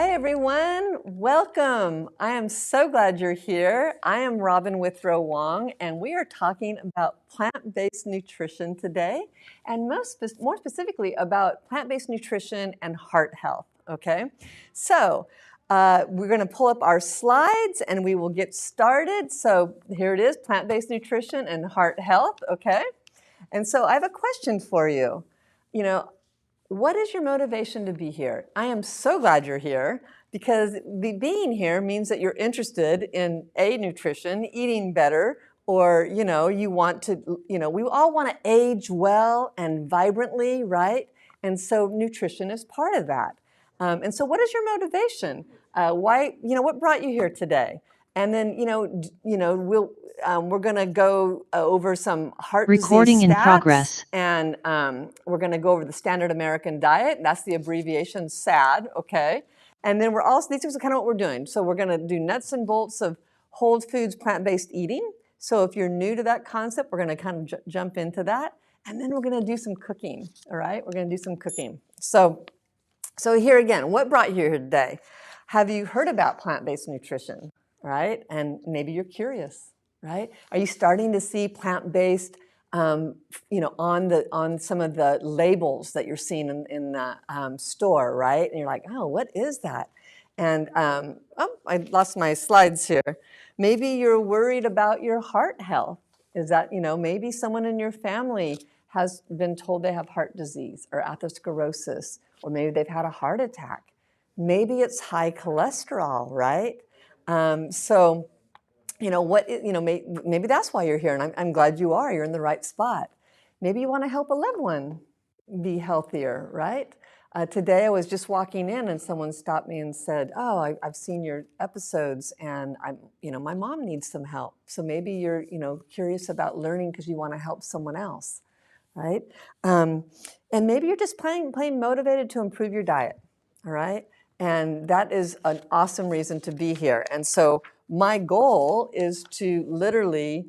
Hi, everyone. Welcome. I am so glad you're here. I am Robin Withrow-Wong, and we are talking about plant-based nutrition today, and more specifically about plant-based nutrition and heart health, okay? So we're going to pull up our slides, and we will get started. So here it is, plant-based nutrition and heart health, okay? And so I have a question for you. What is your motivation to be here? I am so glad you're here because being here means that you're interested in nutrition, eating better, or you want to, we all want to age well and vibrantly, right? And so nutrition is part of that. And so what is your motivation? Why, what brought you here today? And then, we're going to go over some heart Recording disease stats. in progress. And we're going to go over the standard American diet. That's the abbreviation SAD, okay? And then these are kind of what we're doing. So we're going to do nuts and bolts of whole foods, plant-based eating. So if you're new to that concept, we're going to kind of jump into that. And then we're going to do some cooking, all right? We're going to do some cooking. So here again, what brought you here today? Have you heard about plant-based nutrition, right? And maybe you're curious, right? Are you starting to see plant-based, on some of the labels that you're seeing in the store, right? And you're like, oh, what is that? And I lost my slides here. Maybe you're worried about your heart health. Is that, maybe someone in your family has been told they have heart disease or atherosclerosis, or maybe they've had a heart attack. Maybe it's high cholesterol, right? Maybe that's why you're here, and I'm glad you are. You're in the right spot. Maybe you want to help a loved one be healthier, right? Today I was just walking in and someone stopped me and said, oh, I've seen your episodes and my mom needs some help. So maybe you're, curious about learning because you want to help someone else, right? And maybe you're just plain motivated to improve your diet, all right? And that is an awesome reason to be here. And so my goal is to literally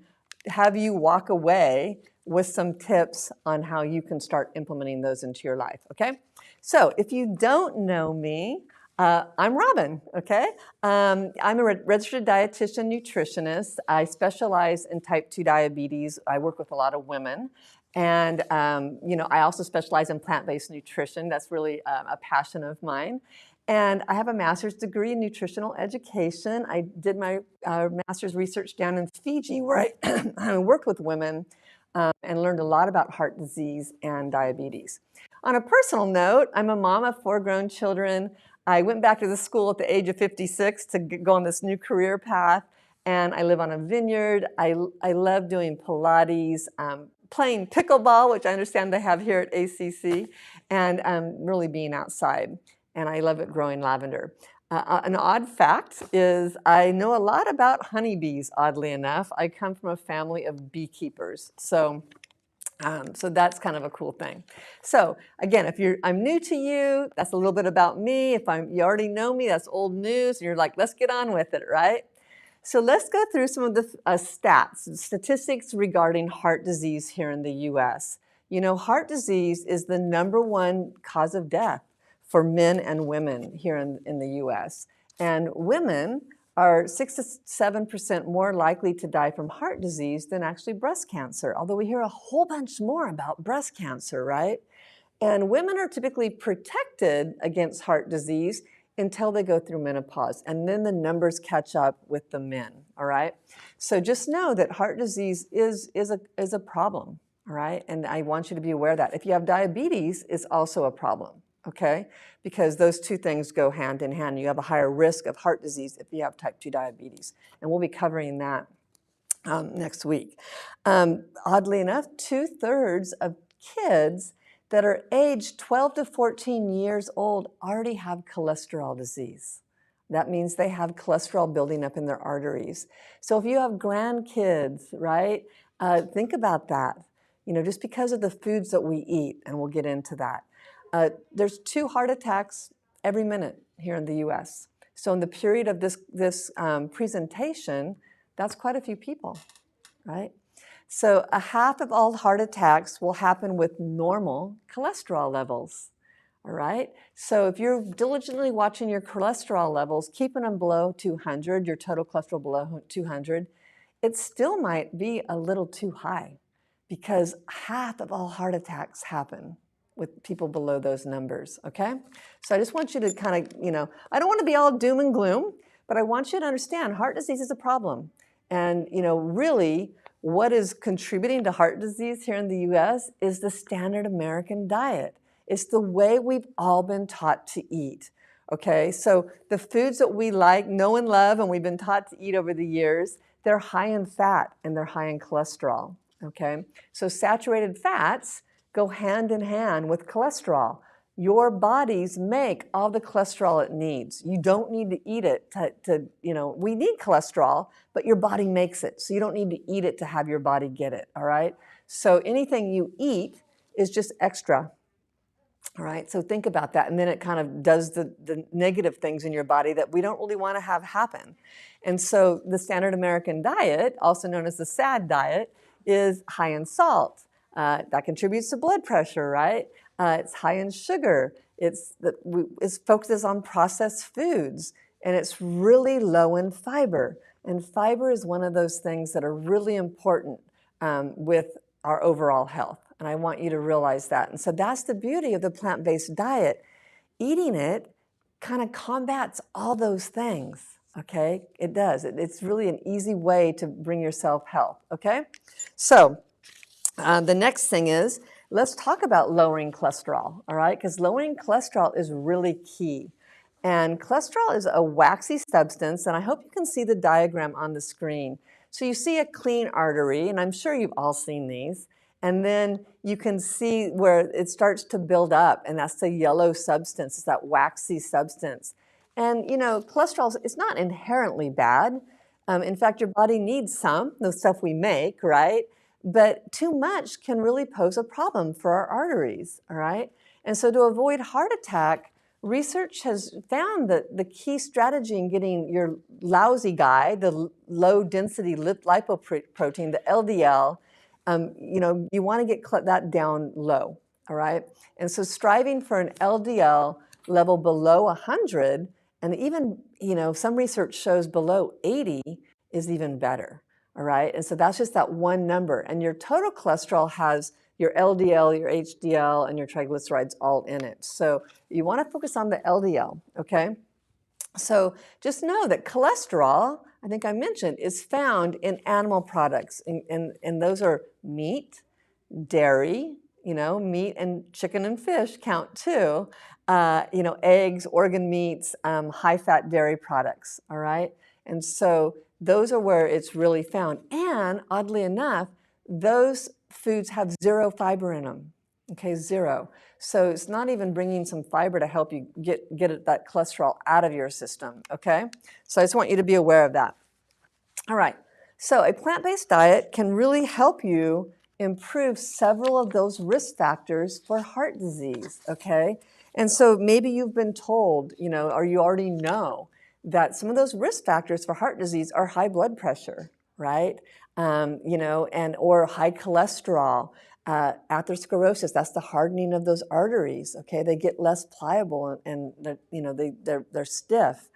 have you walk away with some tips on how you can start implementing those into your life, okay? So if you don't know me, I'm Robin, okay? I'm a registered dietitian nutritionist. I specialize in type 2 diabetes. I work with a lot of women. And, I also specialize in plant-based nutrition. That's really a passion of mine. And I have a master's degree in nutritional education. I did my master's research down in Fiji, where I worked with women and learned a lot about heart disease and diabetes. On a personal note, I'm a mom of 4 grown children. I went back to the school at the age of 56 to go on this new career path, and I live on a vineyard. I love doing Pilates, playing pickleball, which I understand they have here at ACC, and really being outside. And I love it growing lavender. An odd fact is I know a lot about honeybees, oddly enough. I come from a family of beekeepers. So that's kind of a cool thing. So again, I'm new to you, that's a little bit about me. If you already know me, that's old news. And you're like, let's get on with it, right? So let's go through some of the statistics regarding heart disease here in the US. Heart disease is the #1 cause of death for men and women here in the US. And women are 6 to 7% more likely to die from heart disease than actually breast cancer, although we hear a whole bunch more about breast cancer, right? And women are typically protected against heart disease until they go through menopause, and then the numbers catch up with the men, all right? So just know that heart disease is a problem, all right? And I want you to be aware of that. If you have diabetes, it's also a problem, okay? Because those two things go hand in hand. You have a higher risk of heart disease if you have type 2 diabetes, and we'll be covering that next week. Oddly enough, 2/3 of kids that are aged 12 to 14 years old already have cholesterol disease. That means they have cholesterol building up in their arteries. So if you have grandkids, right, think about that. Just because of the foods that we eat, and we'll get into that. There's 2 heart attacks every minute here in the US. So in the period of this presentation, that's quite a few people, right? So a half of all heart attacks will happen with normal cholesterol levels, all right? So if you're diligently watching your cholesterol levels, keeping them below 200, your total cholesterol below 200, it still might be a little too high because half of all heart attacks happen with people below those numbers, okay? So I just want you to kind of, I don't want to be all doom and gloom, but I want you to understand heart disease is a problem. And, really what is contributing to heart disease here in the US is the standard American diet. It's the way we've all been taught to eat, okay? So the foods that we like, know and love, and we've been taught to eat over the years, they're high in fat and they're high in cholesterol, okay? So saturated fats go hand in hand with cholesterol. Your bodies make all the cholesterol it needs. You don't need to eat it we need cholesterol, but your body makes it. So you don't need to eat it to have your body get it, all right? So anything you eat is just extra, all right? So think about that. And then it kind of does the negative things in your body that we don't really want to have happen. And so the standard American diet, also known as the SAD diet, is high in salt. That contributes to blood pressure, right? It's high in sugar. It focuses on processed foods, and it's really low in fiber. And fiber is one of those things that are really important with our overall health. And I want you to realize that. And so that's the beauty of the plant-based diet. Eating it kind of combats all those things, okay? It does. It's really an easy way to bring yourself health, okay? So the next thing is, let's talk about lowering cholesterol, all right? Because lowering cholesterol is really key. And cholesterol is a waxy substance, and I hope you can see the diagram on the screen. So you see a clean artery, and I'm sure you've all seen these, and then you can see where it starts to build up, and that's the yellow substance, it's that waxy substance. And cholesterol is not inherently bad. In fact, your body needs some, the stuff we make, right? But too much can really pose a problem for our arteries, all right? And so to avoid heart attack, research has found that the key strategy in getting your lousy guy, the low density lipoprotein, the LDL, you want to get that down low, all right? And so striving for an LDL level below 100, and even, some research shows below 80 is even better. All right, and so that's just that one number. And your total cholesterol has your LDL, your HDL, and your triglycerides all in it. So you want to focus on the LDL, okay? So just know that cholesterol, I think I mentioned, is found in animal products. And those are meat, dairy, meat and chicken and fish count too. Eggs, organ meats, high-fat dairy products, all right? And so those are where it's really found. And oddly enough, those foods have zero fiber in them, okay, zero. So it's not even bringing some fiber to help you get that cholesterol out of your system, okay? So I just want you to be aware of that. All right, so a plant-based diet can really help you improve several of those risk factors for heart disease, okay? And so maybe you've been told, or you already know that some of those risk factors for heart disease are high blood pressure, right? Or high cholesterol, atherosclerosis, that's the hardening of those arteries, okay? They get less pliable and they're stiff.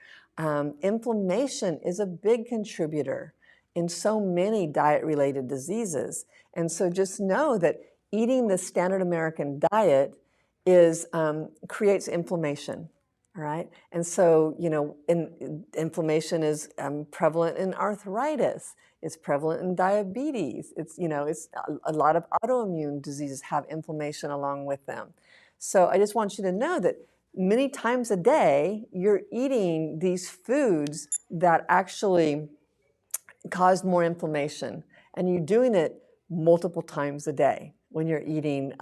Inflammation is a big contributor in so many diet-related diseases. And so just know that eating the standard American diet creates inflammation, all right? And so, inflammation is prevalent in arthritis. It's prevalent in diabetes. It's a lot of autoimmune diseases have inflammation along with them. So I just want you to know that many times a day, you're eating these foods that actually cause more inflammation, and you're doing it multiple times a day when you're eating,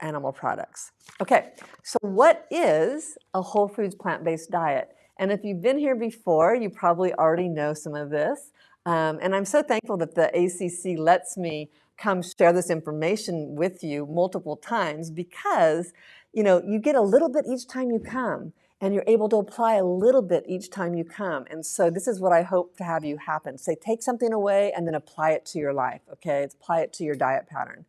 animal products. Okay, so what is a whole foods plant-based diet? And if you've been here before, you probably already know some of this. And I'm so thankful that the ACC lets me come share this information with you multiple times because, you get a little bit each time you come, and you're able to apply a little bit each time you come. And so this is what I hope to have you happen. Say, take something away and then apply it to your life, okay? Apply it to your diet pattern.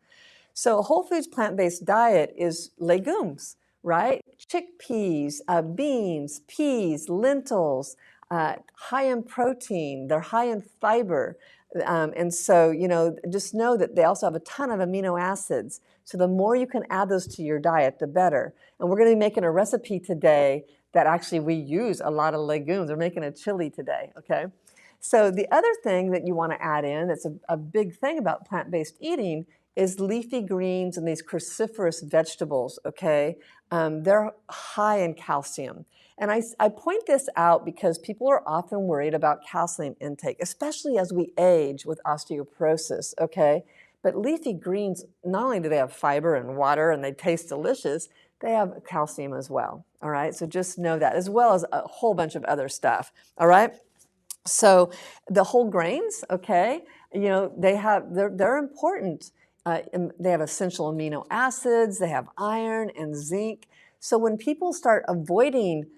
So a whole foods plant-based diet is legumes. right? Chickpeas, beans, peas, lentils, high in protein, they're high in fiber. And so, just know that they also have a ton of amino acids. So the more you can add those to your diet, the better. And we're going to be making a recipe today that actually we use a lot of legumes. We're making a chili today, okay? So the other thing that you want to add in that's a big thing about plant-based eating is leafy greens and these cruciferous vegetables, okay? They're high in calcium. And I point this out because people are often worried about calcium intake, especially as we age with osteoporosis, okay? But leafy greens, not only do they have fiber and water and they taste delicious, they have calcium as well, all right? So just know that, as well as a whole bunch of other stuff, all right? So the whole grains, okay, they're important. They have essential amino acids, they have iron and zinc. So when people start avoiding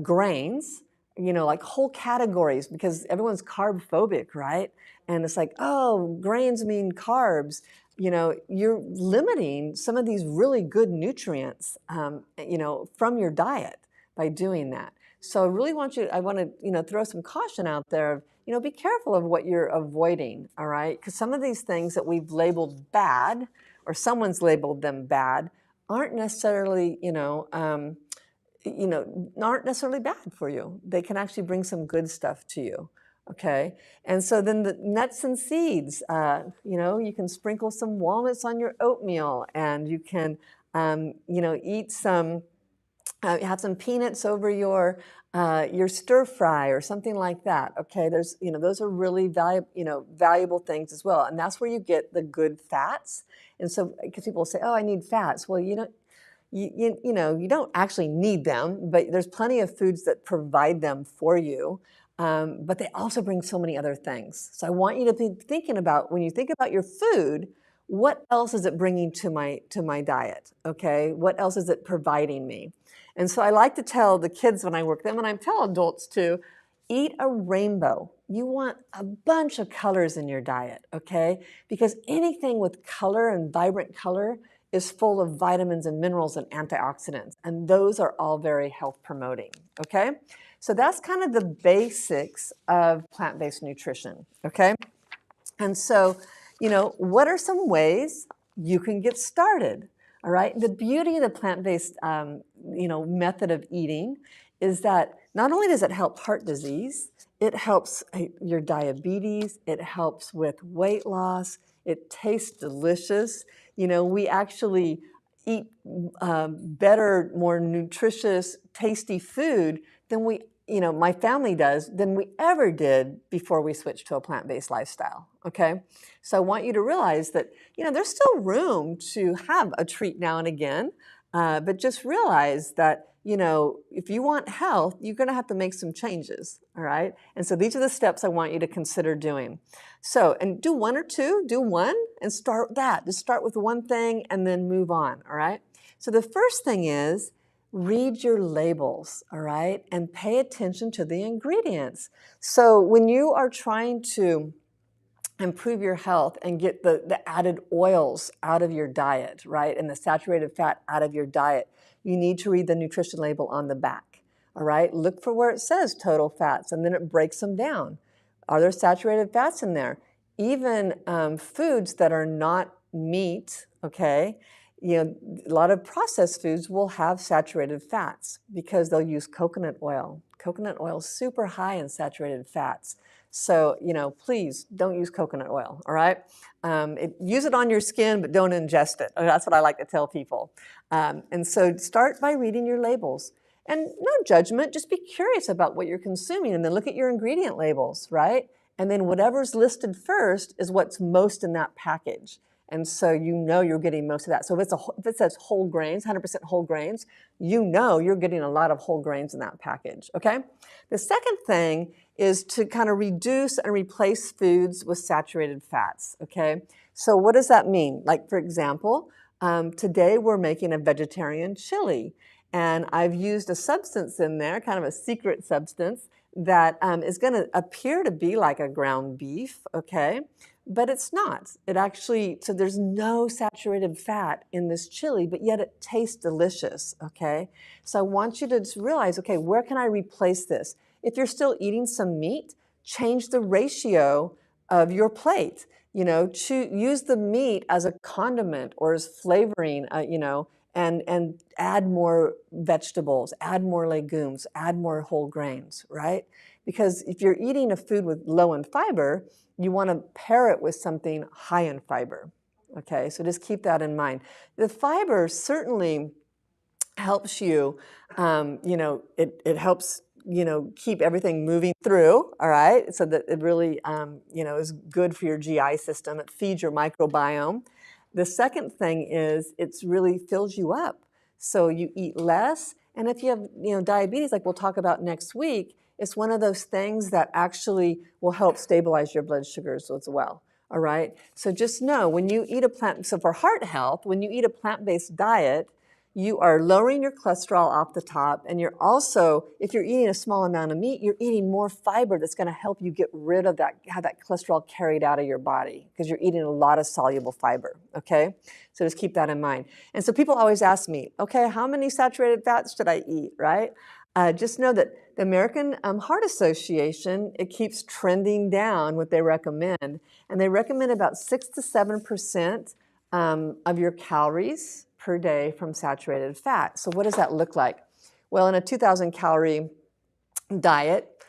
grains, like whole categories, because everyone's carb phobic, right? And it's like, oh, grains mean carbs. You're limiting some of these really good nutrients, from your diet by doing that. So I really want to, throw some caution out there. Be careful of what you're avoiding, all right? Because some of these things that we've labeled bad, or someone's labeled them bad, aren't necessarily, aren't necessarily bad for you. They can actually bring some good stuff to you, okay? And so then the nuts and seeds, you can sprinkle some walnuts on your oatmeal, and you can, eat some, have some peanuts over your stir fry or something like that. Okay, those are really valuable things as well, and that's where you get the good fats. And so, because people say, "Oh, I need fats," well, you don't actually need them, but there's plenty of foods that provide them for you. But they also bring so many other things. So I want you to be thinking about, when you think about your food, what else is it bringing to my diet? Okay, what else is it providing me? And so I like to tell the kids when I work with them, and I tell adults too, eat a rainbow. You want a bunch of colors in your diet, okay? Because anything with color and vibrant color is full of vitamins and minerals and antioxidants, and those are all very health promoting, okay? So that's kind of the basics of plant-based nutrition, okay? And so, what are some ways you can get started? All right. The beauty of the plant-based, method of eating is that not only does it help heart disease, it helps your diabetes. It helps with weight loss. It tastes delicious. We actually eat better, more nutritious, tasty food than my family does, than we ever did before we switched to a plant-based lifestyle, okay? So I want you to realize that, there's still room to have a treat now and again, but just realize that, if you want health, you're gonna have to make some changes, all right? And so these are the steps I want you to consider doing. So, and do one or two, do one and start that. Just start with one thing and then move on, all right? So the first thing is, read your labels, all right? And pay attention to the ingredients. So when you are trying to improve your health and get the added oils out of your diet, right? And the saturated fat out of your diet, you need to read the nutrition label on the back, all right? Look for where it says total fats, and then it breaks them down. Are there saturated fats in there? Even foods that are not meat, okay? A lot of processed foods will have saturated fats because they'll use coconut oil. Coconut oil is super high in saturated fats. So, please don't use coconut oil, all right? Use it on your skin, but don't ingest it. That's what I like to tell people. And so start by reading your labels. And no judgment, just be curious about what you're consuming, and then look at your ingredient labels, right? And then whatever's listed first is what's most in that package. And so you're getting most of that. So if it says whole grains, 100% whole grains, you're getting a lot of whole grains in that package, okay? The second thing is to kind of reduce and replace foods with saturated fats, okay? So what does that mean? Like, for example, today we're making a vegetarian chili, and I've used a substance in there, kind of a secret substance, that is going to appear to be like a ground beef, okay? but it's not. It actually, so there's no saturated fat in this chili, but yet it tastes delicious, okay? So I want you to just realize, okay, where can I replace this? If you're still eating some meat, change the ratio of your plate. You know, use the meat as a condiment or as flavoring, you know, and add more vegetables, add more legumes, add more whole grains, right? Because if you're eating a food with low in fiber, you want to pair it with something high in fiber. Okay, so just keep that in mind. The fiber certainly helps you, you know, it helps, you know, keep everything moving through, all right? So that it really, you know, is good for your GI system. It feeds your microbiome. The second thing is it's really fills you up. So you eat less. And if you have, you know, diabetes, like we'll talk about next week, it's one of those things that actually will help stabilize your blood sugars as well. All right. So just know when you eat a plant, so for heart health, when you eat a plant-based diet, you are lowering your cholesterol off the top, and you're also, if you're eating a small amount of meat, you're eating more fiber that's going to help you get rid of that, have that cholesterol carried out of your body, because you're eating a lot of soluble fiber, okay? So just keep that in mind. And so people always ask me, okay, how many saturated fats should I eat, right? Just know that the American Heart Association, it keeps trending down what they recommend, and they recommend about 6 to 7% of your calories per day from saturated fat. So what does that look like? Well, in a 2,000 calorie diet,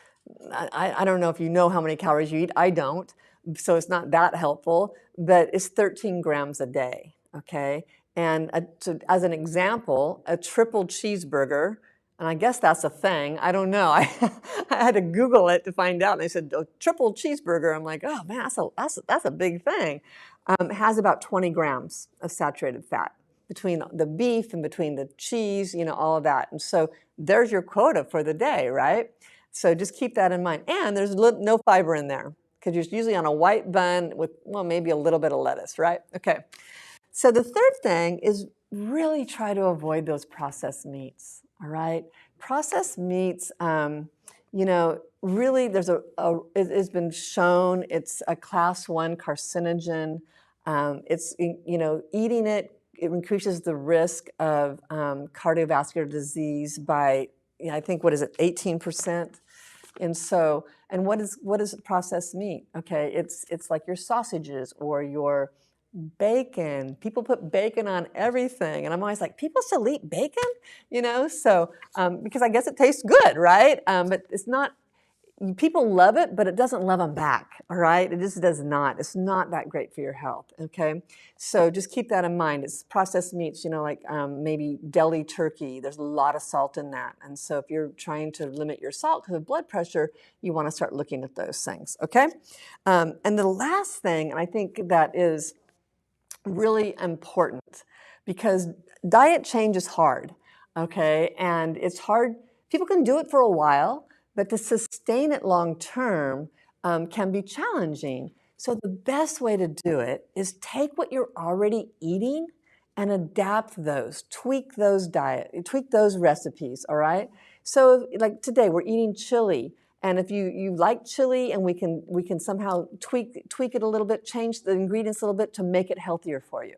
I don't know if you know how many calories you eat. I don't, so it's not that helpful, but it's 13 grams a day, okay? And as an example, a triple cheeseburger, and I guess that's a thing. I don't know. I had to Google it to find out. And they said, oh, triple cheeseburger. I'm like, oh man, that's a big thing. Has about 20 grams of saturated fat between the beef and between the cheese, you know, all of that. And so there's your quota for the day, right? So just keep that in mind. And there's no fiber in there because you're usually on a white bun with, well, maybe a little bit of lettuce, right? Okay. So the third thing is really try to avoid those processed meats, all right? Processed meats, you know, really there's it's been shown it's a class 1 carcinogen. It's, you know, eating it increases the risk of cardiovascular disease by, you know, I think, what is it, 18%? And so, and what is processed meat? Okay, it's like your sausages or your bacon. People put bacon on everything, and I'm always like, people still eat bacon, you know? So because I guess it tastes good, right? But it's not. People love it, but it doesn't love them back, all right? It just does not. It's not that great for your health, okay? So just keep that in mind. It's processed meats, you know, like maybe deli turkey. There's a lot of salt in that. And so if you're trying to limit your salt because of blood pressure, you want to start looking at those things, okay? And the last thing, and I think that is really important, because diet change is hard, okay? And it's hard. People can do it for a while, but to sustain it long term can be challenging. So the best way to do it is take what you're already eating and adapt those, tweak those recipes, all right? So like today, we're eating chili. And if you like chili, and we can somehow tweak it a little bit, change the ingredients a little bit to make it healthier for you.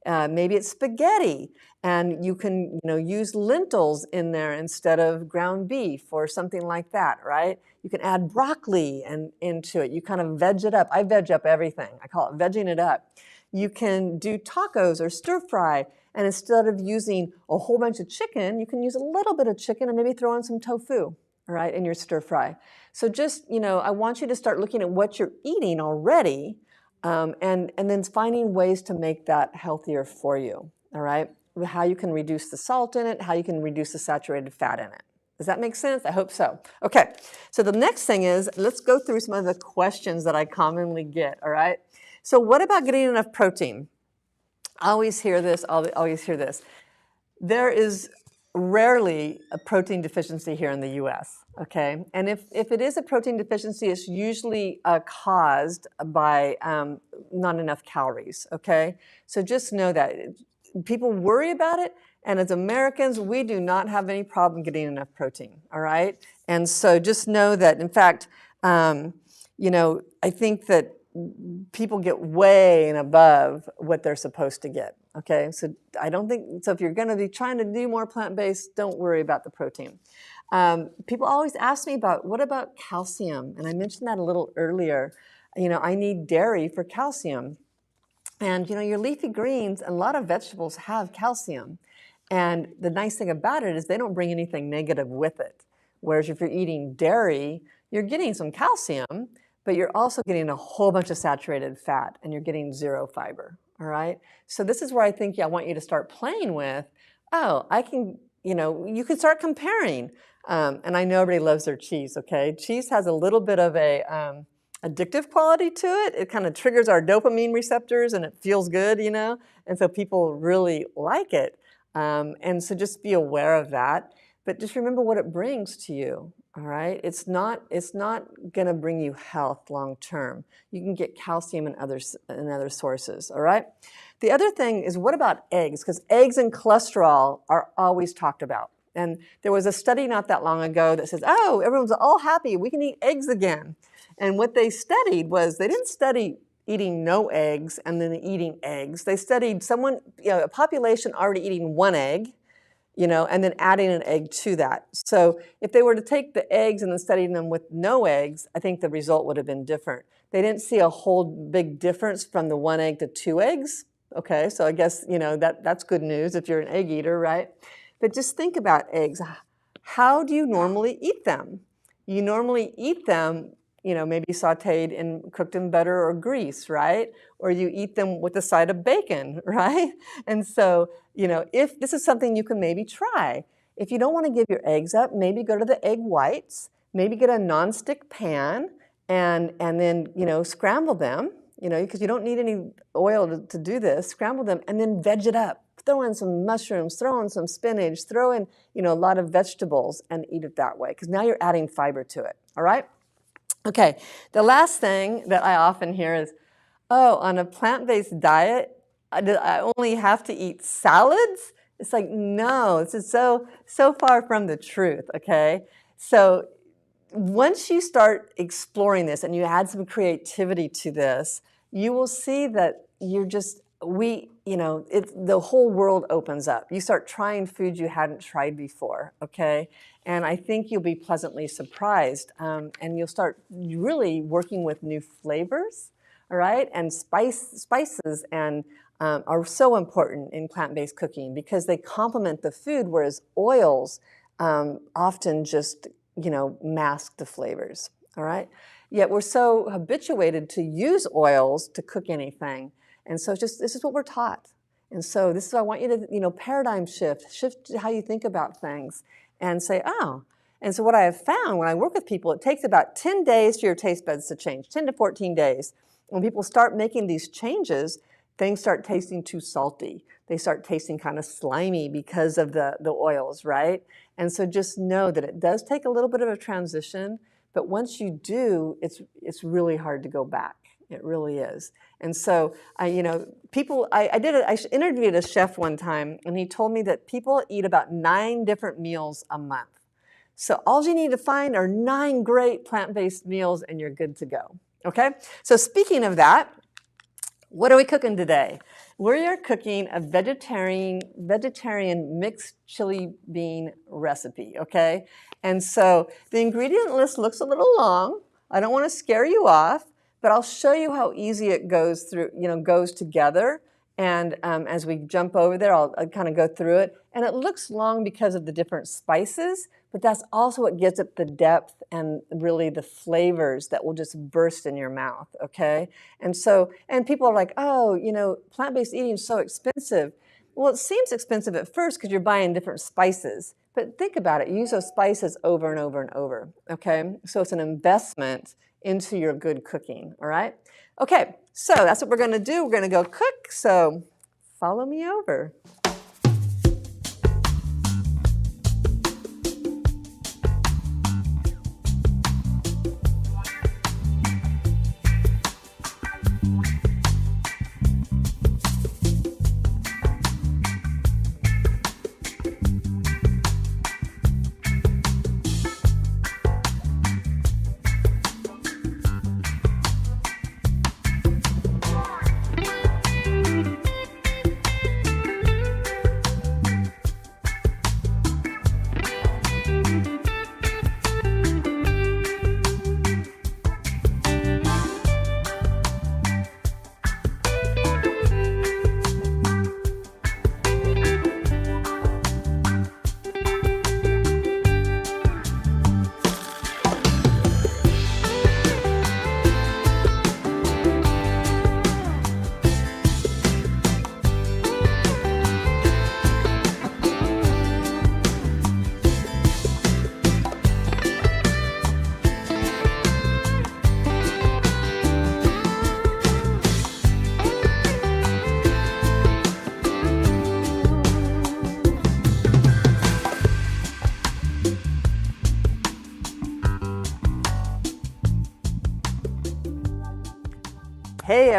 Maybe it's spaghetti, and you can, you know, use lentils in there instead of ground beef or something like that, right? You can add broccoli into it. You kind of veg it up. I veg up everything. I call it vegging it up. You can do tacos or stir fry, and instead of using a whole bunch of chicken, you can use a little bit of chicken and maybe throw in some tofu, all right, in your stir fry. So just, you know, I want you to start looking at what you're eating already, and then finding ways to make that healthier for you, all right? How you can reduce the salt in it, how you can reduce the saturated fat in it. Does that make sense? I hope so. Okay, so the next thing is, let's go through some of the questions that I commonly get, all right? So what about getting enough protein? I always hear this, always hear this. There is rarely a protein deficiency here in the US, okay? And if it is a protein deficiency, it's usually caused by not enough calories, okay? So just know that. People worry about it, and as Americans, we do not have any problem getting enough protein, all right? And so just know that, in fact, you know, I think that people get way and above what they're supposed to get. Okay, so I don't think so. If you're going to be trying to do more plant-based, don't worry about the protein. People always ask me about what about calcium, and I mentioned that a little earlier. I need dairy for calcium, and your leafy greens and a lot of vegetables have calcium. And the nice thing about it is they don't bring anything negative with it. Whereas if you're eating dairy, you're getting some calcium, but you're also getting a whole bunch of saturated fat and you're getting zero fiber, all right? So this is where I think I want you to start playing with, I can, you can start comparing. And I know everybody loves their cheese, okay? Cheese has a little bit of a addictive quality to it. It kind of triggers our dopamine receptors and it feels good, and so people really like it. And so just be aware of that. But just remember what it brings to you, all right? It's not going to bring you health long term. You can get calcium in other sources, all right? The other thing is, what about eggs? Because eggs and cholesterol are always talked about. And there was a study not that long ago that says, everyone's all happy, we can eat eggs again. And what they studied was, they didn't study eating no eggs and then eating eggs. They studied a population already eating one egg, and then adding an egg to that. So if they were to take the eggs and then studying them with no eggs, I think the result would have been different. They didn't see a whole big difference from the 1 egg to 2 eggs. Okay, so I guess, that's good news if you're an egg eater, right? But just think about eggs. How do you normally eat them? You normally eat them, maybe sauteed and cooked in butter or grease, right? Or you eat them with a side of bacon, right? And so, if this is something you can maybe try. If you don't want to give your eggs up, maybe go to the egg whites, maybe get a nonstick pan and then, scramble them, because you don't need any oil to do this, scramble them and then veg it up. Throw in some mushrooms, throw in some spinach, throw in, a lot of vegetables and eat it that way, because now you're adding fiber to it, all right? Okay, the last thing that I often hear is, on a plant-based diet, I only have to eat salads? It's like, no, this is so far from the truth, okay? So once you start exploring this and you add some creativity to this, you will see that the whole world opens up. You start trying foods you hadn't tried before, okay? And I think you'll be pleasantly surprised. And you'll start really working with new flavors, all right? And spices are so important in plant-based cooking because they complement the food, whereas oils often just, mask the flavors, all right? Yet we're so habituated to use oils to cook anything. And so this is what we're taught. And so this is why I want you to, paradigm shift how you think about things and say, And so what I have found when I work with people, it takes about 10 days for your taste buds to change, 10 to 14 days. When people start making these changes, things start tasting too salty. They start tasting kind of slimy because of the oils, right? And so just know that it does take a little bit of a transition, but once you do, it's really hard to go back. It really is. And so, I interviewed a chef one time, and he told me that people eat about 9 different meals a month. So all you need to find are 9 great plant-based meals, and you're good to go. Okay? So speaking of that, what are we cooking today? We are cooking a vegetarian mixed chili bean recipe, okay? And so the ingredient list looks a little long. I don't want to scare you off, but I'll show you how easy it goes together. And as we jump over there, I'll kind of go through it. And it looks long because of the different spices, but that's also what gives it the depth and really the flavors that will just burst in your mouth, okay? And people are like, plant-based eating is so expensive. Well, it seems expensive at first because you're buying different spices. But think about it. You use those spices over and over and over, okay? So it's an investment into your good cooking, all right? Okay, so that's what we're going to do. We're going to go cook, so follow me over.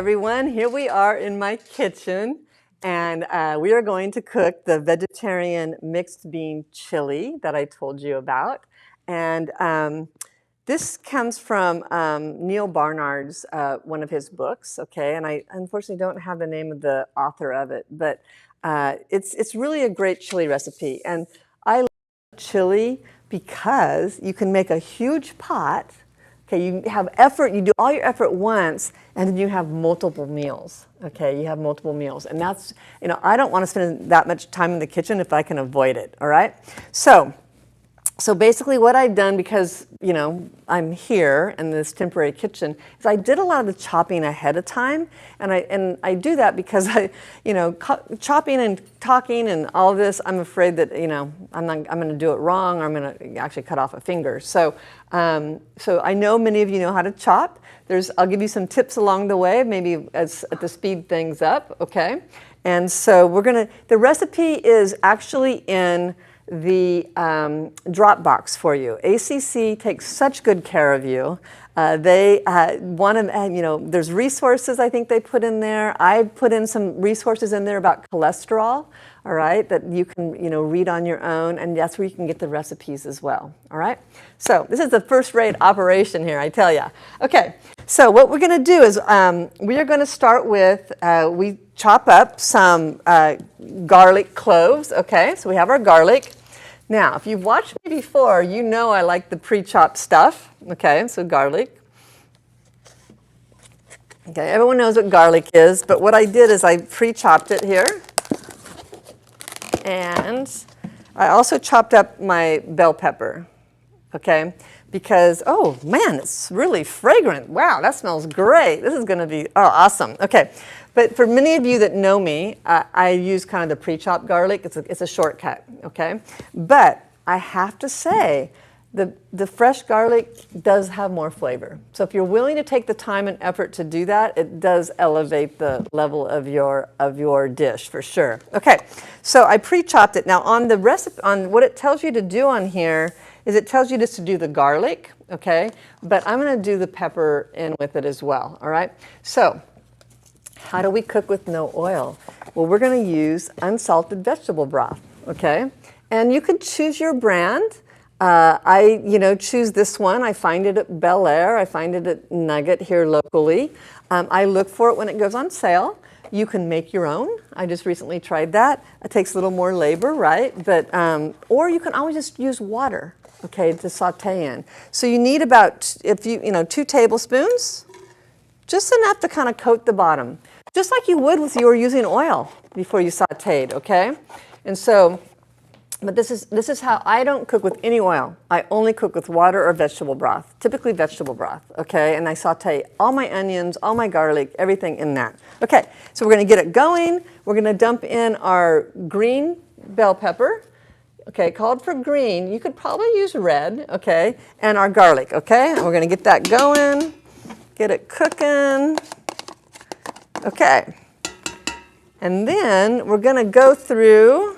everyone. Here we are in my kitchen, and we are going to cook the vegetarian mixed bean chili that I told you about. And this comes from Neil Barnard's, one of his books, okay? And I unfortunately don't have the name of the author of it, but it's really a great chili recipe. And I love chili because you can make a huge pot. Okay, you have effort, you do all your effort once, and then you have multiple meals. Okay, you have multiple meals. And that's, I don't want to spend that much time in the kitchen if I can avoid it, all right? So basically what I've done, because, I'm here in this temporary kitchen, is I did a lot of the chopping ahead of time. And I do that because chopping and talking and all this, I'm afraid that, I'm going to do it wrong, or I'm going to actually cut off a finger. So I know many of you know how to chop. I'll give you some tips along the way, maybe to speed things up, okay? And so the recipe is actually in the drop box for you. ACC takes such good care of you. They want to, there's resources I think they put in there. I put in some resources in there about cholesterol, all right, that you can, read on your own, and that's where you can get the recipes as well, all right? So this is a first-rate operation here, I tell you. Okay, so what we're going to do is we are going to start with, we chop up some garlic cloves, okay? So we have our garlic. Now, if you've watched me before, you know I like the pre-chopped stuff, okay? So garlic. Okay, everyone knows what garlic is, but what I did is I pre-chopped it here. And I also chopped up my bell pepper, okay? Because, oh man, it's really fragrant. Wow, that smells great. This is gonna be, awesome. Okay, but for many of you that know me, I use kind of the pre-chopped garlic. It's a shortcut, okay? But I have to say, the fresh garlic does have more flavor. So if you're willing to take the time and effort to do that, it does elevate the level of your dish for sure. Okay, so I pre-chopped it. Now on the recipe, on what it tells you to do on here, is it tells you just to do the garlic, okay? But I'm gonna do the pepper in with it as well, all right? So, how do we cook with no oil? Well, we're gonna use unsalted vegetable broth, okay? And you can choose your brand. I choose this one. I find it at Bel Air. I find it at Nugget here locally. I look for it when it goes on sale. You can make your own. I just recently tried that. It takes a little more labor, right? But, or you can always just use water, okay, to saute in. So you need about, 2 tablespoons, just enough to kind of coat the bottom, just like you would if you were using oil before you sauteed, okay? And so, but this is how I don't cook with any oil. I only cook with water or vegetable broth, typically vegetable broth, okay? And I saute all my onions, all my garlic, everything in that. Okay, so we're gonna get it going. We're gonna dump in our green bell pepper, okay, called for green. You could probably use red, okay? And our garlic, okay? And we're gonna get that going, get it cooking, okay. And then we're gonna go through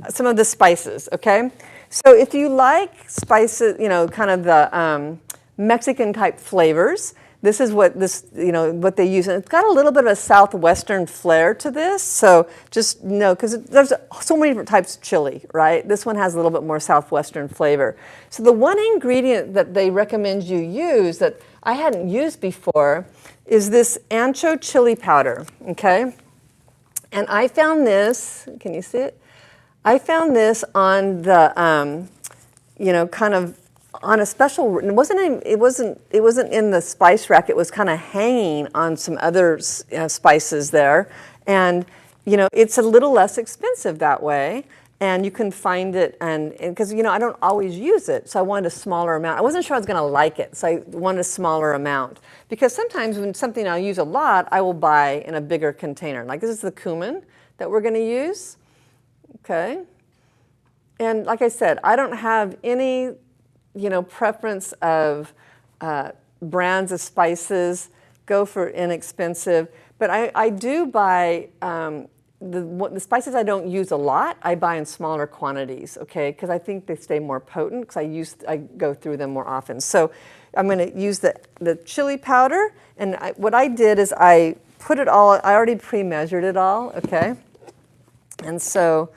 some of the spices, okay? So if you like spices, kind of the Mexican type flavors, this is what what they use. And it's got a little bit of a southwestern flair to this. So just because there's so many different types of chili, right? This one has a little bit more southwestern flavor. So the one ingredient that they recommend you use that I hadn't used before is this ancho chili powder, okay? And I found this, can you see it? I found this on the, kind of on a special, it wasn't in the spice rack, it was kind of hanging on some other spices there. And, it's a little less expensive that way. And you can find it, and because, I don't always use it, so I wanted a smaller amount. I wasn't sure I was going to like it, so I wanted a smaller amount. Because sometimes when something I'll use a lot, I will buy in a bigger container. Like this is the cumin that we're going to use, okay? And like I said, I don't have any, preference of brands of spices. Go for inexpensive. But I do buy the spices I don't use a lot, I buy in smaller quantities, okay? Because I think they stay more potent because I go through them more often. So I'm going to use the chili powder. And what I did is I put it all, I already pre-measured it all, okay? And so,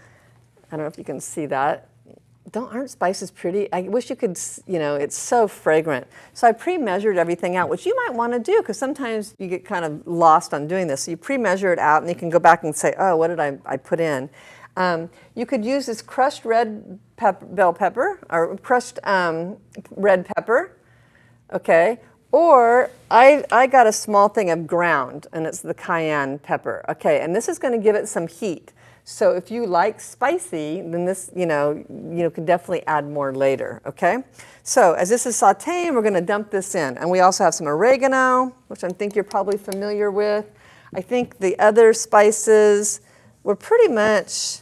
I don't know if you can see that. Aren't spices pretty? I wish you could, it's so fragrant. So I pre-measured everything out, which you might want to do because sometimes you get kind of lost on doing this. So you pre-measure it out and you can go back and say, oh, what did I put in? You could use this crushed red bell pepper or crushed red pepper, okay? Or I got a small thing of ground and it's the cayenne pepper, okay? And this is going to give it some heat. So if you like spicy, then this, could definitely add more later, okay? So as this is sauteing, we're going to dump this in. And we also have some oregano, which I think you're probably familiar with. I think the other spices were pretty much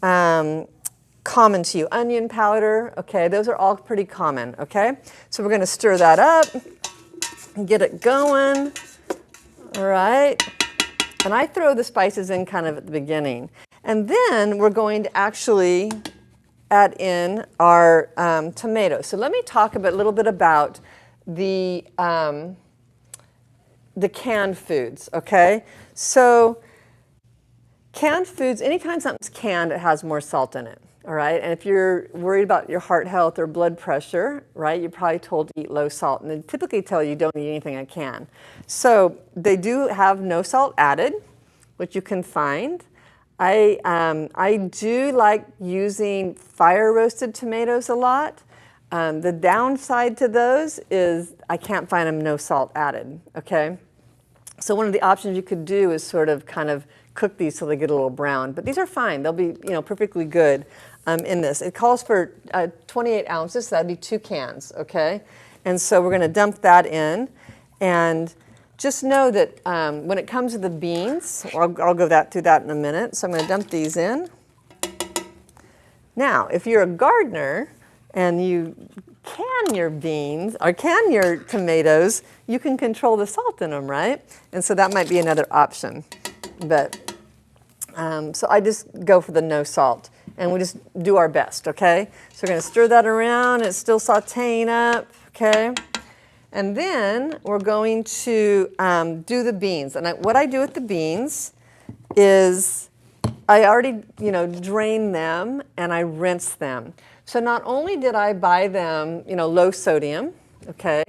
common to you. Onion powder, okay, those are all pretty common, okay? So we're going to stir that up and get it going, all right? And I throw the spices in kind of at the beginning. And then we're going to actually add in our tomatoes. So let me talk a little bit about the canned foods, okay? So canned foods, anytime something's canned, it has more salt in it, all right? And if you're worried about your heart health or blood pressure, right, you're probably told to eat low salt. And they typically tell you don't eat anything in can. So they do have no salt added, which you can find. I do like using fire roasted tomatoes a lot. The downside to those is I can't find them no salt added, okay? So one of the options you could do is sort of kind of cook these so they get a little brown. But these are fine. They'll be perfectly good in this. It calls for 28 ounces, so that'd be 2 cans, okay? And so we're going to dump that in. And just know that when it comes to the beans, I'll go through that in a minute. So I'm going to dump these in. Now, if you're a gardener and you can your beans or can your tomatoes, you can control the salt in them, right? And so that might be another option. But so I just go for the no salt, and we just do our best, okay? So we're going to stir that around. It's still sauteing up, okay? And then we're going to do the beans. And what I do with the beans is I already, drain them and I rinse them. So not only did I buy them, low sodium, okay?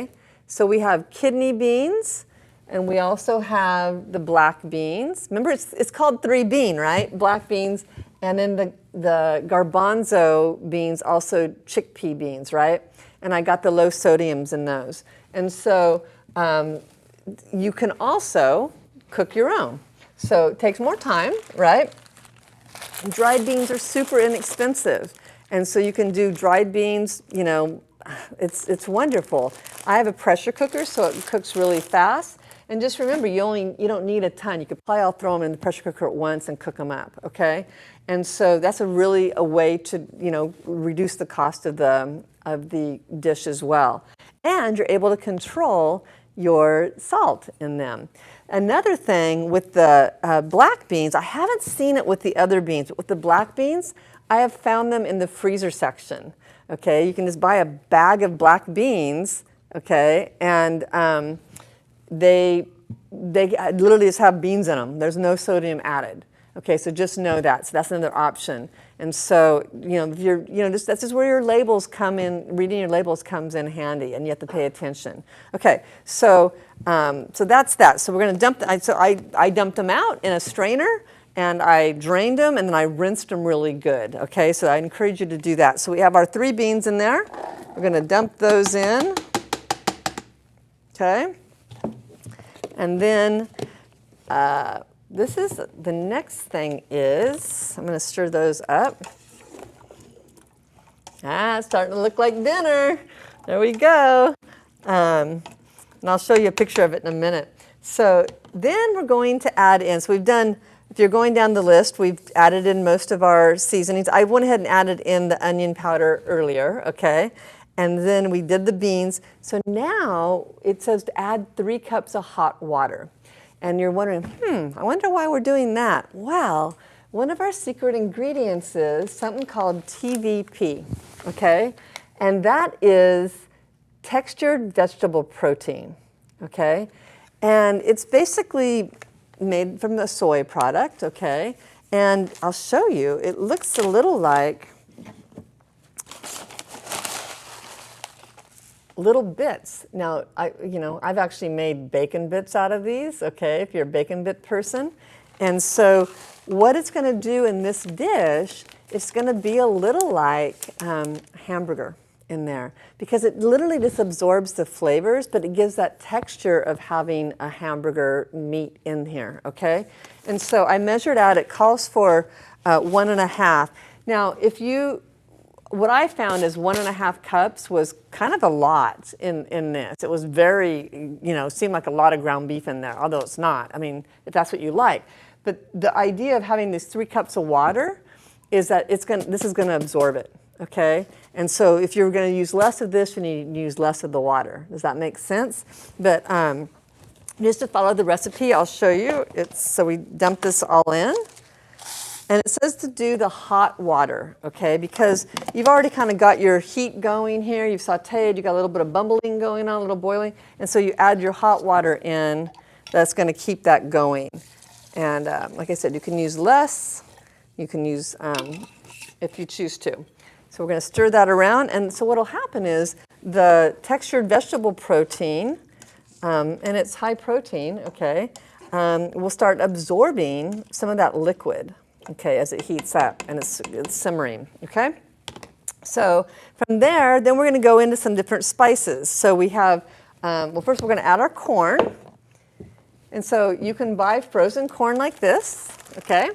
So we have kidney beans and we also have the black beans. Remember, it's called 3-bean, right? Black beans, and then the garbanzo beans, also chickpea beans, right? And I got the low sodiums in those. And so you can also cook your own. So it takes more time, right? Dried beans are super inexpensive. And so you can do dried beans, it's wonderful. I have a pressure cooker, so it cooks really fast. And just remember, you don't need a ton. You could probably all throw them in the pressure cooker at once and cook them up, okay? And so that's a way to, reduce the cost of the dish as well. And you're able to control your salt in them. Another thing with the black beans, I haven't seen it with the other beans, but with the black beans, I have found them in the freezer section, okay? You can just buy a bag of black beans, okay? And they literally just have beans in them. There's no sodium added. Okay, so just know that. So that's another option. And so, if you're, that's just where your labels come in, reading your labels comes in handy, and you have to pay attention. Okay, so that's that. So we're going to dump, I dumped them out in a strainer, and I drained them, and then I rinsed them really good. Okay, so I encourage you to do that. So we have our 3 beans in there. We're going to dump those in. Okay, and then the next thing is, I'm going to stir those up. It's starting to look like dinner. There we go. And I'll show you a picture of it in a minute. So then we're going to add in, so we've done, if you're going down the list, we've added in most of our seasonings. I went ahead and added in the onion powder earlier, okay? And then we did the beans. So now it says to add 3 cups of hot water. And you're wondering, I wonder why we're doing that. Well, one of our secret ingredients is something called TVP, okay? And that is textured vegetable protein, okay? And it's basically made from the soy product, okay? And I'll show you, it looks a little like little bits. Now, I've actually made bacon bits out of these, okay, if you're a bacon bit person. And so what it's going to do in this dish, it's going to be a little like hamburger in there, because it literally just absorbs the flavors, but it gives that texture of having a hamburger meat in here, okay? And so I measured out, it calls for 1.5. Now, what I found is 1.5 cups was kind of a lot in this. It was very, seemed like a lot of ground beef in there, although it's not. I mean, if that's what you like. But the idea of having these 3 cups of water is that this is going to absorb it, okay? And so if you're going to use less of this, you need to use less of the water. Does that make sense? But just to follow the recipe, I'll show you. So we dump this all in. And it says to do the hot water, okay? Because you've already kind of got your heat going here. You've sauteed, you got a little bit of bubbling going on, a little boiling. And so you add your hot water in. That's going to keep that going. And like I said, you can use less. You can use if you choose to. So we're going to stir that around. And so what will happen is the textured vegetable protein, and it's high protein, okay, will start absorbing some of that liquid. Okay, as it heats up and it's simmering, okay? So from there, then we're going to go into some different spices. So we have, well, first we're going to add our corn. And so you can buy frozen corn like this, okay?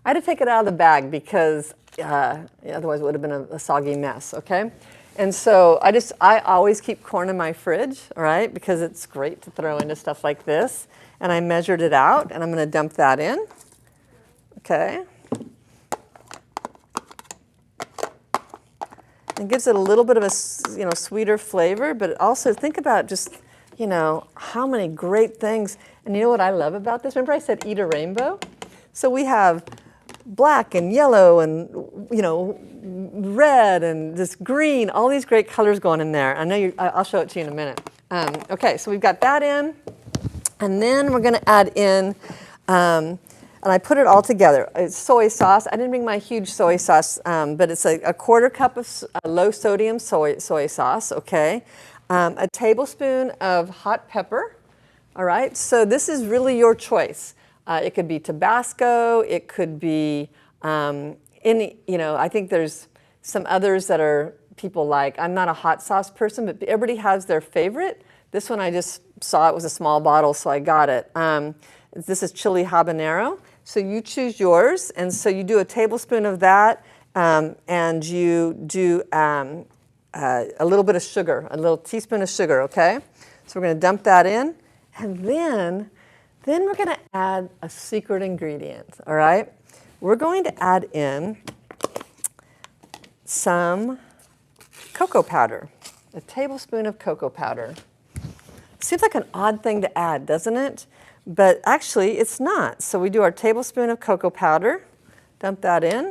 I had to take it out of the bag because otherwise it would have been a soggy mess, okay? And so I always keep corn in my fridge, all right, because it's great to throw into stuff like this. And I measured it out, and I'm going to dump that in. Okay. It gives it a little bit of a sweeter flavor, but also think about just how many great things. And you know what I love about this? Remember I said eat a rainbow? So we have black and yellow and red and this green, all these great colors going in there. I know I'll show it to you in a minute. Okay, so we've got that in, and then we're going to add in. And I put it all together. It's soy sauce. I didn't bring my huge soy sauce, but it's a 1/4 cup of low sodium soy sauce, okay? A tablespoon of hot pepper, all right? So this is really your choice. It could be Tabasco. It could be I think there's some others that people like. I'm not a hot sauce person, but everybody has their favorite. This one I just saw it was a small bottle, so I got it. This is chili habanero. So you choose yours, and so you do a tablespoon of that, and you do a little bit of sugar, a little teaspoon of sugar, okay? So we're going to dump that in, and then we're going to add a secret ingredient, all right? We're going to add in some cocoa powder, a tablespoon of cocoa powder. Seems like an odd thing to add, doesn't it? But actually, it's not. So we do our tablespoon of cocoa powder, dump that in.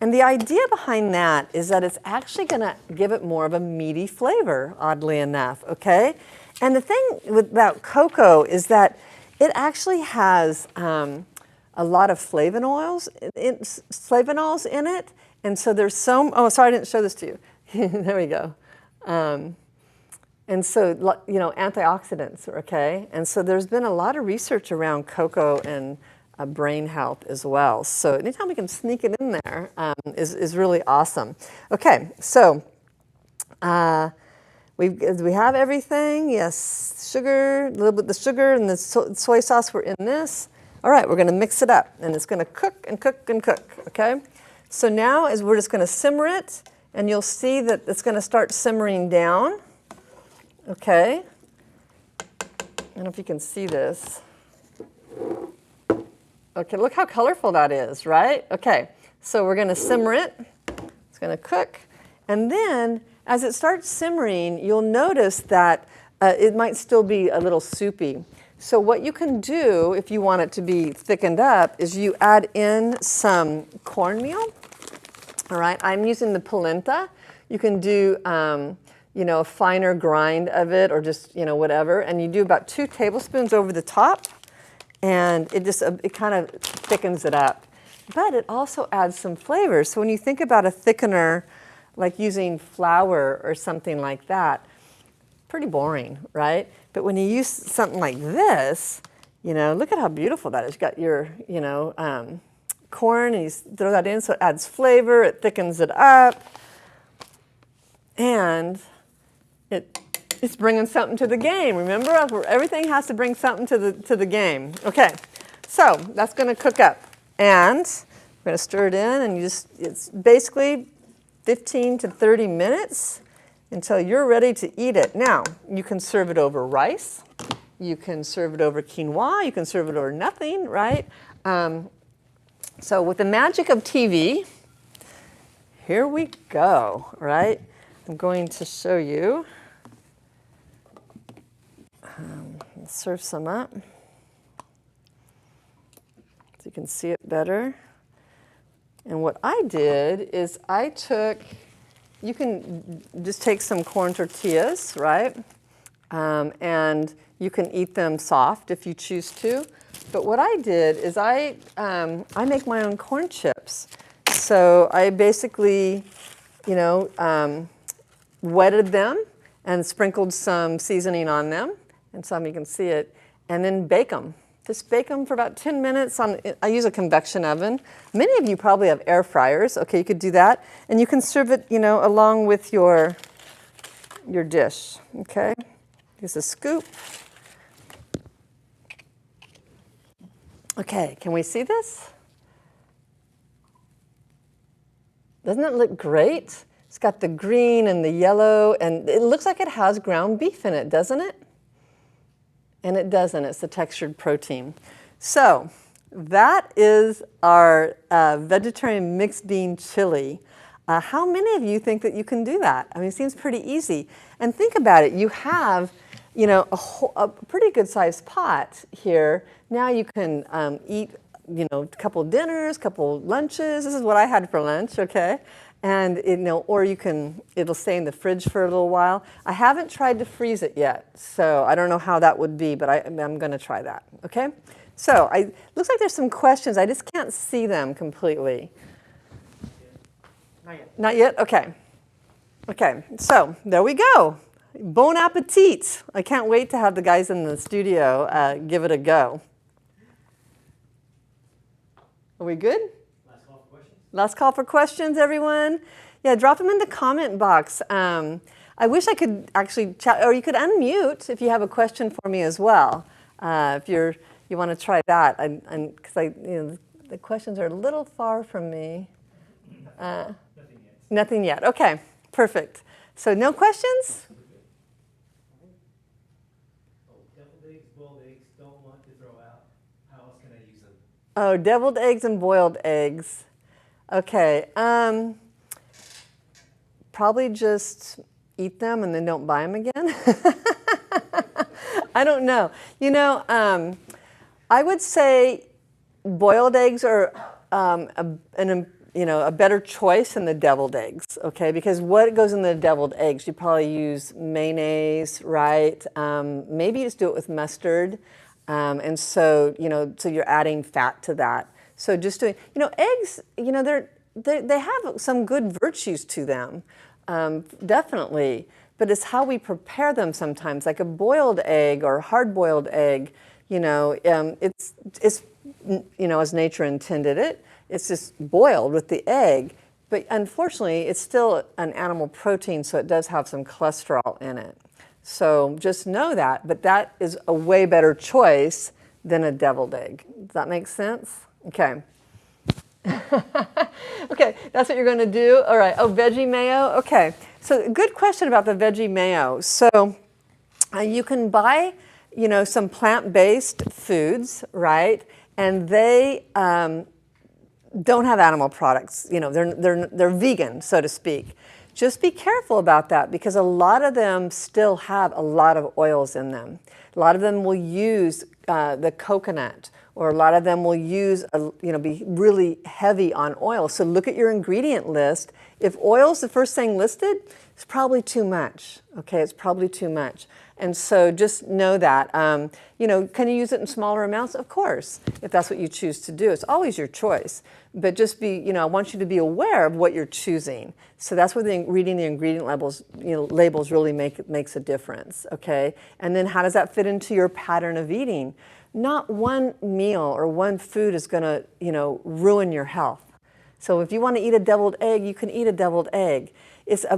And the idea behind that is that it's actually going to give it more of a meaty flavor, oddly enough, okay? And the thing about cocoa is that it actually has a lot of flavonols in it. And so there's oh, sorry, I didn't show this to you. There we go. And so, antioxidants, okay? And so there's been a lot of research around cocoa and brain health as well. So anytime we can sneak it in there is really awesome. Okay, so we have everything. Yes, sugar, a little bit of the sugar and the soy sauce were in this. All right, we're going to mix it up, and it's going to cook and cook and cook, okay? So now we're just going to simmer it, and you'll see that it's going to start simmering down. Okay, I don't know if you can see this. Okay, look how colorful that is, right? Okay, so we're going to simmer it. It's going to cook. And then as it starts simmering, you'll notice that it might still be a little soupy. So what you can do if you want it to be thickened up is you add in some cornmeal. All right, I'm using the polenta. You can do a finer grind of it, or just, whatever. And you do about 2 tablespoons over the top, and it kind of thickens it up. But it also adds some flavor. So when you think about a thickener, like using flour or something like that, pretty boring, right? But when you use something like this, look at how beautiful that is. You got your, corn, and you throw that in, so it adds flavor, it thickens it up, and it's bringing something to the game. Remember, everything has to bring something to the game. Okay, so that's going to cook up, and we're going to stir it in, and it's basically 15 to 30 minutes until you're ready to eat it. Now, you can serve it over rice, you can serve it over quinoa, you can serve it over nothing, right? So with the magic of TV, here we go, right? I'm going to show you. Serve some up so you can see it better. And what I did is you can just take some corn tortillas, right? And you can eat them soft if you choose to. But what I did is I make my own corn chips. So I basically, wetted them and sprinkled some seasoning on them, and some you can see it, and then bake them. Just bake them for about 10 minutes. I use a convection oven. Many of you probably have air fryers. Okay, you could do that. And you can serve it, along with your dish. Okay, here's a scoop. Okay, can we see this? Doesn't it look great? It's got the green and the yellow, and it looks like it has ground beef in it, doesn't it? And it doesn't. It's the textured protein. So that is our vegetarian mixed bean chili. How many of you think that you can do that? I mean, it seems pretty easy. And think about it. You have, a pretty good sized pot here. Now you can eat, a couple dinners, couple lunches. This is what I had for lunch, okay? And, or it'll stay in the fridge for a little while. I haven't tried to freeze it yet, so I don't know how that would be, but I'm going to try that, okay? So looks like there's some questions. I just can't see them completely. Not yet. Not yet? Okay. Okay, so there we go. Bon appetit. I can't wait to have the guys in the studio give it a go. Are we good? Last call for questions, everyone. Yeah, drop them in the comment box. I wish I could actually chat, or you could unmute if you have a question for me as well. If you want to try that, because the questions are a little far from me. Nothing yet. Nothing yet. Okay, perfect. So no questions? Deviled eggs, boiled eggs, don't want to throw out. How else can I use them? Oh, deviled eggs and boiled eggs. Okay, probably just eat them and then don't buy them again. I don't know. I would say boiled eggs are a better choice than the deviled eggs, okay? Because what goes in the deviled eggs? You probably use mayonnaise, right? Maybe you just do it with mustard. And so, so you're adding fat to that. So just doing, eggs, they have some good virtues to them, definitely. But it's how we prepare them sometimes. Like a boiled egg or hard-boiled egg, it's as nature intended it. It's just boiled with the egg. But unfortunately, it's still an animal protein, so it does have some cholesterol in it. So just know that. But that is a way better choice than a deviled egg. Does that make sense? Okay. Okay, that's what you're going to do. All right. Oh, veggie mayo. Okay. So good question about the veggie mayo. So you can buy, some plant-based foods, right? And they don't have animal products. They're vegan, so to speak. just be careful about that because a lot of them still have a lot of oils in them. A lot of them will use the coconut, or a lot of them will use, be really heavy on oil. So look at your ingredient list. If oil's the first thing listed, it's probably too much. Okay, it's probably too much. And so just know that. Can you use it in smaller amounts? Of course, if that's what you choose to do. It's always your choice. But just I want you to be aware of what you're choosing. So that's where reading the ingredient labels really makes a difference. Okay, and then how does that fit into your pattern of eating? Not one meal or one food is going to, ruin your health. So if you want to eat a deviled egg, you can eat a deviled egg.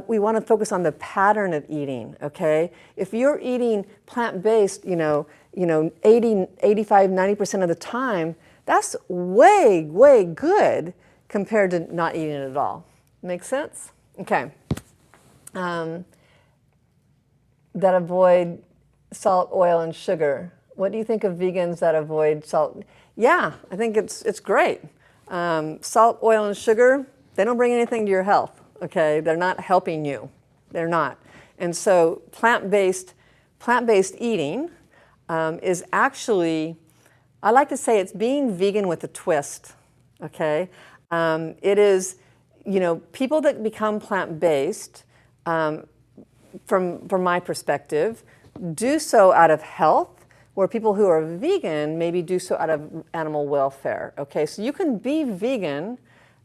We want to focus on the pattern of eating, okay? If you're eating plant-based, 80, 85, 90% of the time, that's way, way good compared to not eating it at all. Make sense? Okay. That avoid salt, oil, and sugar. What do you think of vegans that avoid salt? Yeah, I think it's great. Salt, oil, and sugar, they don't bring anything to your health, okay? They're not helping you. They're not. And so plant-based eating is actually, I like to say it's being vegan with a twist, okay? It is, people that become plant-based, from my perspective, do so out of health, where people who are vegan maybe do so out of animal welfare, okay? So you can be vegan,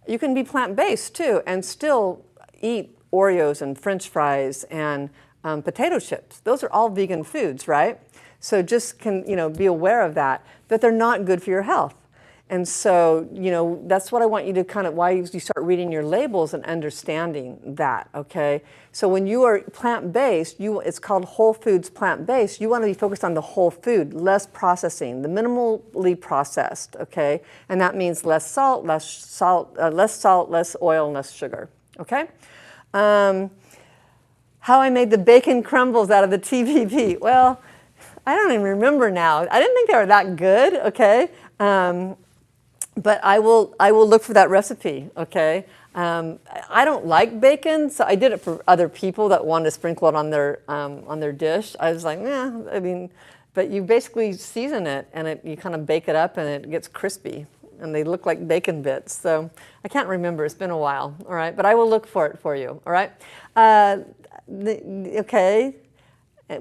you can be plant-based too, and still eat Oreos and French fries and potato chips. Those are all vegan foods, right? So just be aware of that, but they're not good for your health. And so, that's what I want you to why you start reading your labels and understanding that, okay? So when you are plant-based, it's called whole foods plant-based. You want to be focused on the whole food, less processing, the minimally processed, okay? And that means less salt, less oil, and less sugar, okay? How I made the bacon crumbles out of the TVP. Well, I don't even remember now. I didn't think they were that good, okay? But I will look for that recipe, okay? I don't like bacon, so I did it for other people that wanted to sprinkle it on their dish. I was like, but you basically season it and you kind of bake it up and it gets crispy and they look like bacon bits. So I can't remember, it's been a while, all right? But I will look for it for you, all right? Okay.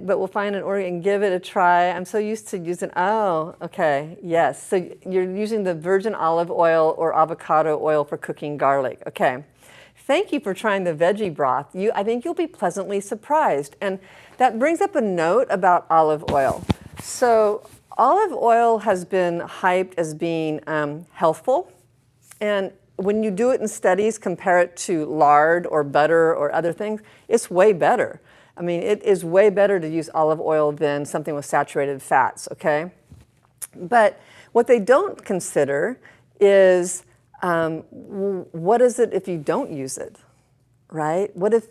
But we'll find an organ and give it a try. I'm so used to using, okay, yes. So you're using the virgin olive oil or avocado oil for cooking garlic. Okay. Thank you for trying the veggie broth. I think you'll be pleasantly surprised. And that brings up a note about olive oil. So olive oil has been hyped as being healthful. And when you do it in studies, compare it to lard or butter or other things, it's way better. It is way better to use olive oil than something with saturated fats, okay? But what they don't consider is what is it if you don't use it, right? What if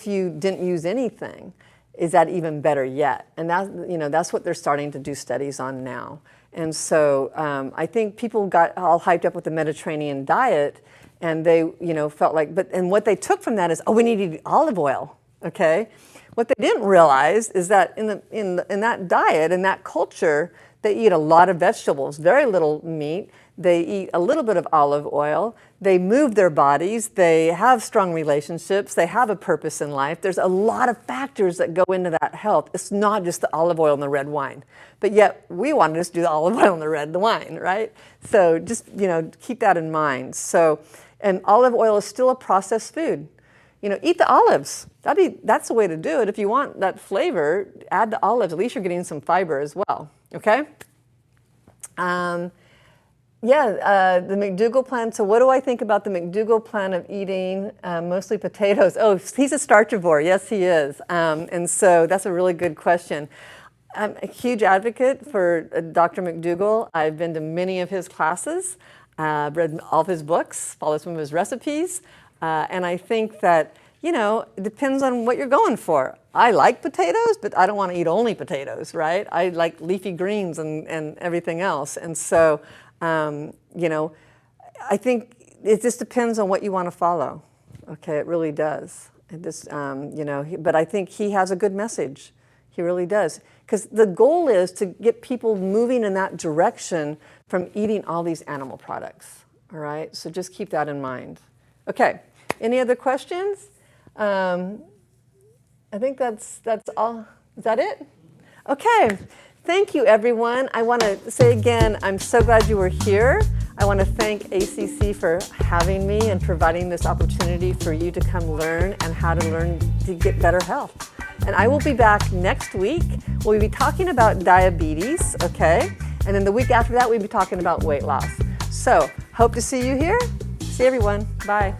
you didn't use anything? Is that even better yet? And that's what they're starting to do studies on now. And so I think people got all hyped up with the Mediterranean diet, and they felt like, and what they took from that is, we need to eat olive oil. Okay, what they didn't realize is that in that diet, in that culture, they eat a lot of vegetables, very little meat. They eat a little bit of olive oil. They move their bodies. They have strong relationships. They have a purpose in life. There's a lot of factors that go into that health. It's not just the olive oil and the red wine. But yet we want to just do the olive oil and the red wine, right? So just keep that in mind. So, and olive oil is still a processed food. Eat the olives. That's the way to do it. If you want that flavor, add the olives. At least you're getting some fiber as well. Okay? The McDougall plan. So what do I think about the McDougall plan of eating mostly potatoes? Oh, he's a starchivore. Yes, he is. And so that's a really good question. I'm a huge advocate for Dr. McDougall. I've been to many of his classes, read all of his books, followed some of his recipes. And I think that, it depends on what you're going for. I like potatoes, but I don't want to eat only potatoes, right? I like leafy greens and everything else. And so, I think it just depends on what you want to follow. Okay, it really does. It just, you know, but I think he has a good message. He really does. Because the goal is to get people moving in that direction from eating all these animal products. All right, so just keep that in mind. Okay, any other questions? I think that's all. Is that it? Okay. Thank you, everyone. I want to say again, I'm so glad you were here. I want to thank ACC for having me and providing this opportunity for you to come learn and how to learn to get better health. And I will be back next week. We'll be talking about diabetes, okay? And then the week after that, we'll be talking about weight loss. So, hope to see you here. See everyone. Bye.